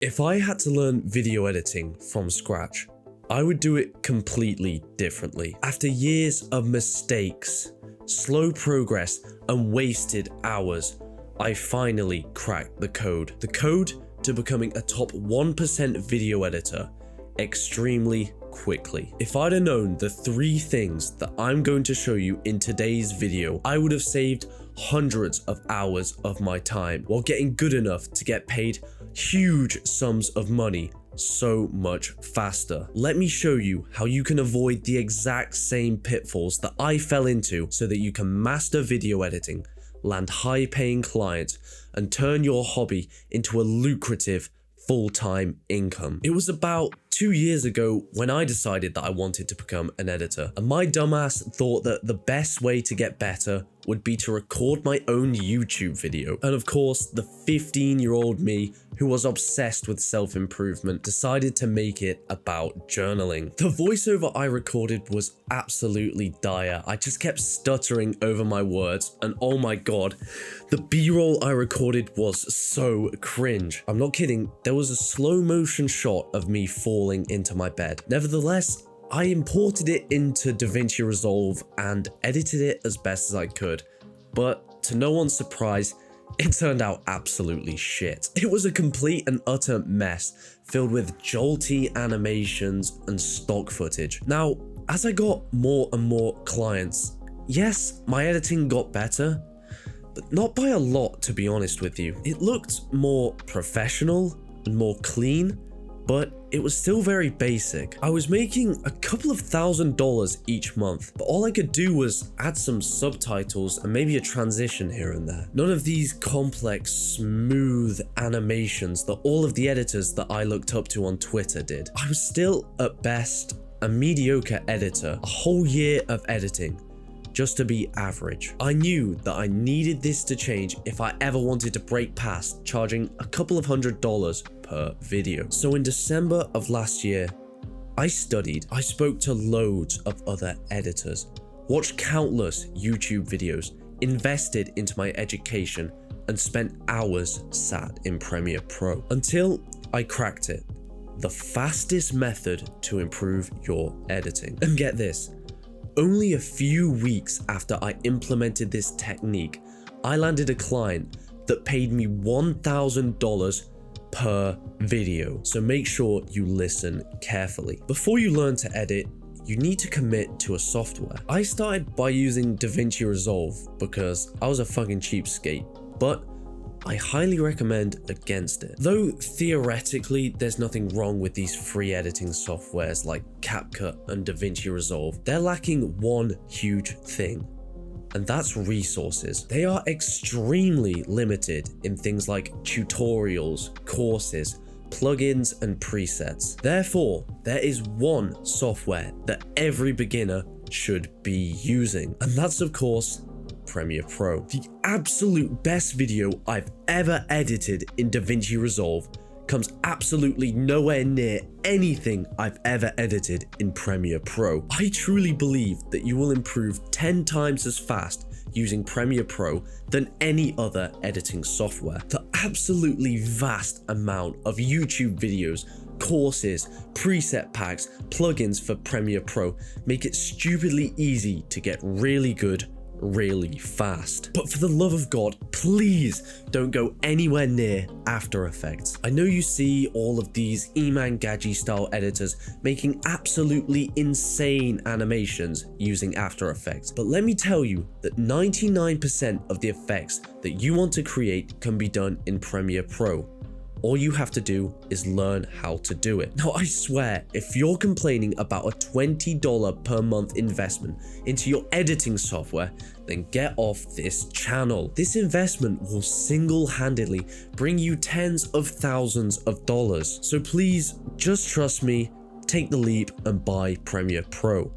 If I had to learn video editing from scratch, I would do it completely differently. After years of mistakes, slow progress, and wasted hours, I finally cracked the code. The code to becoming a top 1% video editor extremely quickly. If I'd have known the 3 things that I'm going to show you in today's video, I would have saved hundreds of hours of my time while getting good enough to get paid huge sums of money so much faster. Let me show you how you can avoid the exact same pitfalls that I fell into so that you can master video editing, land high-paying clients, and turn your hobby into a lucrative full-time income. It was about 2 years ago when I decided that I wanted to become an editor, and my dumbass thought that the best way to get better would be to record my own YouTube video. And of course, the 15-year-old me who was obsessed with self-improvement decided to make it about journaling. The voiceover I recorded was absolutely dire. I just kept stuttering over my words, and oh my god, the B-roll I recorded was so cringe. I'm not kidding, there was a slow motion shot of me falling into my bed. Nevertheless, I imported it into DaVinci Resolve and edited it as best as I could, but to no one's surprise, it turned out absolutely shit. It was a complete and utter mess, filled with jolty animations and stock footage. Now, as I got more and more clients, yes, my editing got better, but not by a lot, to be honest with you. It looked more professional and more clean, but it was still very basic. I was making a couple of $1,000s each month, but all I could do was add some subtitles and maybe a transition here and there. None of these complex, smooth animations that all of the editors that I looked up to on Twitter did. I was still, at best, a mediocre editor. A whole year of editing just to be average. I knew that I needed this to change if I ever wanted to break past charging a couple of $100s per video. So in December of last year, I studied, I spoke to loads of other editors, watched countless YouTube videos, invested into my education, and spent hours sat in Premiere Pro until I cracked it. The fastest method to improve your editing. And get this, only a few weeks after I implemented this technique, I landed a client that paid me $1,000 per video. So make sure you listen carefully. Before you learn to edit, you need to commit to a software. I started by using DaVinci Resolve because I was a fucking cheapskate, but I highly recommend against it. Though theoretically there's nothing wrong with these free editing softwares like CapCut and DaVinci Resolve, they're lacking one huge thing, and that's resources. They are extremely limited in things like tutorials, courses, plugins, and presets. Therefore, there is one software that every beginner should be using, and that's of course Premiere Pro. The absolute best video I've ever edited in DaVinci Resolve comes absolutely nowhere near anything I've ever edited in Premiere Pro. I truly believe that you will improve 10 times as fast using Premiere Pro than any other editing software. The absolutely vast amount of YouTube videos, courses, preset packs, plugins for Premiere Pro make it stupidly easy to get really good really fast. But for the love of God, please don't go anywhere near After Effects. I know you see all of these Iman Gadzhi style editors making absolutely insane animations using After Effects, but let me tell you that 99% of the effects that you want to create can be done in Premiere Pro. All you have to do is learn how to do it. Now, I swear, if you're complaining about a $20 per month investment into your editing software, then get off this channel. This investment will single-handedly bring you tens of thousands of dollars. So please, just trust me, take the leap and buy Premiere Pro.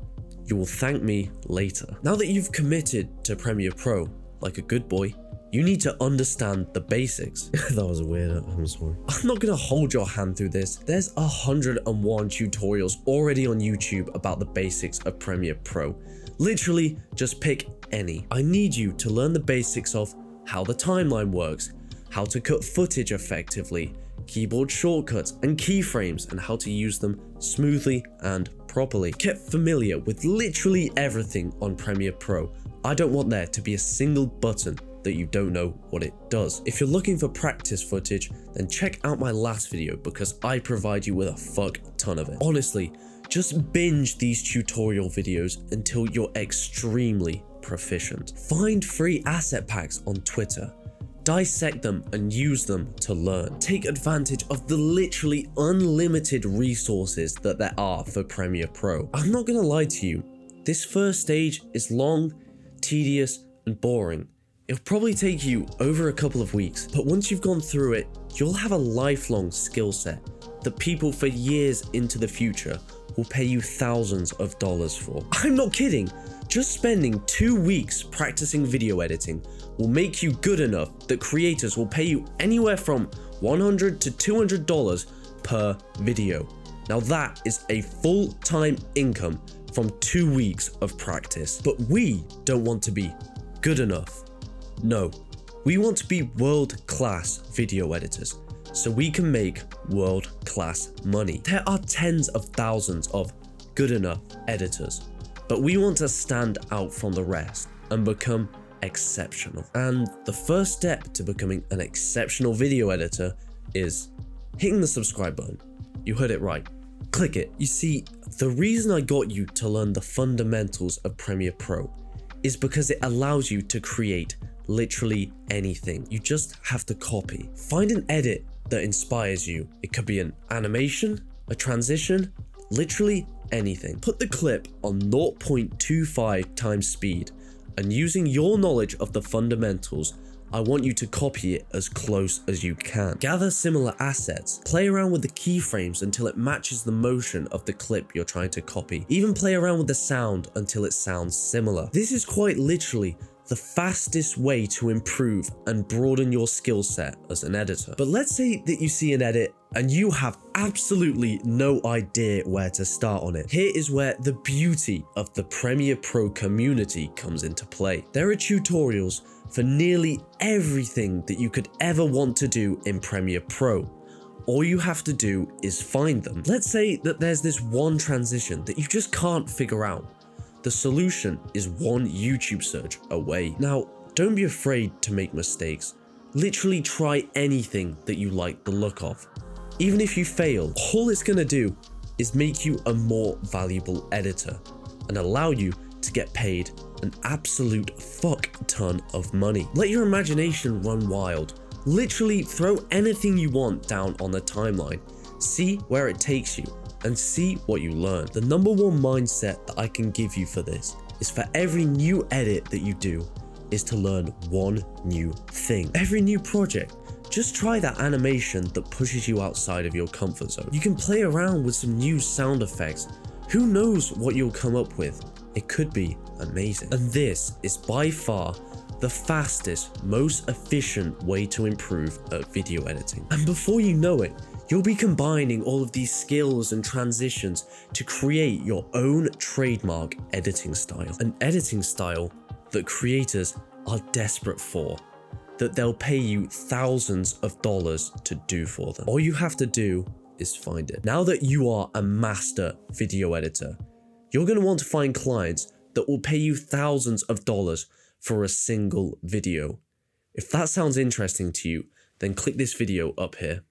You will thank me later. Now that you've committed to Premiere Pro, like a good boy, you need to understand the basics. That was weird, I'm sorry. I'm not gonna hold your hand through this. There's 101 tutorials already on YouTube about the basics of Premiere Pro. Literally, just pick any. I need you to learn the basics of how the timeline works, how to cut footage effectively, keyboard shortcuts and keyframes and how to use them smoothly and properly. Get familiar with literally everything on Premiere Pro. I don't want there to be a single button that you don't know what it does. If you're looking for practice footage, then check out my last video because I provide you with a fuck ton of it. Honestly, just binge these tutorial videos until you're extremely proficient. Find free asset packs on Twitter. Dissect them and use them to learn. Take advantage of the literally unlimited resources that there are for Premiere Pro. I'm not gonna lie to you, this first stage is long, tedious, and boring. It'll probably take you over a couple of weeks, but once you've gone through it, you'll have a lifelong skill set that people for years into the future will pay you thousands of dollars for. I'm not kidding. Just spending 2 weeks practicing video editing will make you good enough that creators will pay you anywhere from $100 to $200 per video. Now that is a full-time income from 2 weeks of practice. But we don't want to be good enough. No, we want to be world-class video editors so we can make world-class money. There are tens of thousands of good enough editors, but we want to stand out from the rest and become exceptional. And the first step to becoming an exceptional video editor is hitting the subscribe button. You heard it right. Click it. You see, the reason I got you to learn the fundamentals of Premiere Pro is because it allows you to create literally anything. You just have to copy. Find an edit that inspires you. It could be an animation, a transition, literally anything. Put the clip on 0.25 times speed, and using your knowledge of the fundamentals, I want you to copy it as close as you can. Gather similar assets, play around with the keyframes until it matches the motion of the clip you're trying to copy. Even play around with the sound until it sounds similar. This is quite literally the fastest way to improve and broaden your skill set as an editor. But let's say that you see an edit and you have absolutely no idea where to start on it. Here is where the beauty of the Premiere Pro community comes into play. There are tutorials for nearly everything that you could ever want to do in Premiere Pro. All you have to do is find them. Let's say that there's this one transition that you just can't figure out. The solution is one YouTube search away. Now, don't be afraid to make mistakes. Literally try anything that you like the look of. Even if you fail, all it's gonna do is make you a more valuable editor and allow you to get paid an absolute fuck ton of money. Let your imagination run wild. Literally throw anything you want down on the timeline. See where it takes you and see what you learn. The number one mindset that I can give you for this is for every new edit that you do is to learn one new thing. Every new project, just try that animation that pushes you outside of your comfort zone. You can play around with some new sound effects. Who knows what you'll come up with? It could be amazing. And this is by far the fastest, most efficient way to improve at video editing. And before you know it, you'll be combining all of these skills and transitions to create your own trademark editing style. An editing style that creators are desperate for, that they'll pay you thousands of dollars to do for them. All you have to do is find it. Now that you are a master video editor, you're going to want to find clients that will pay you thousands of dollars for a single video. If that sounds interesting to you, then click this video up here.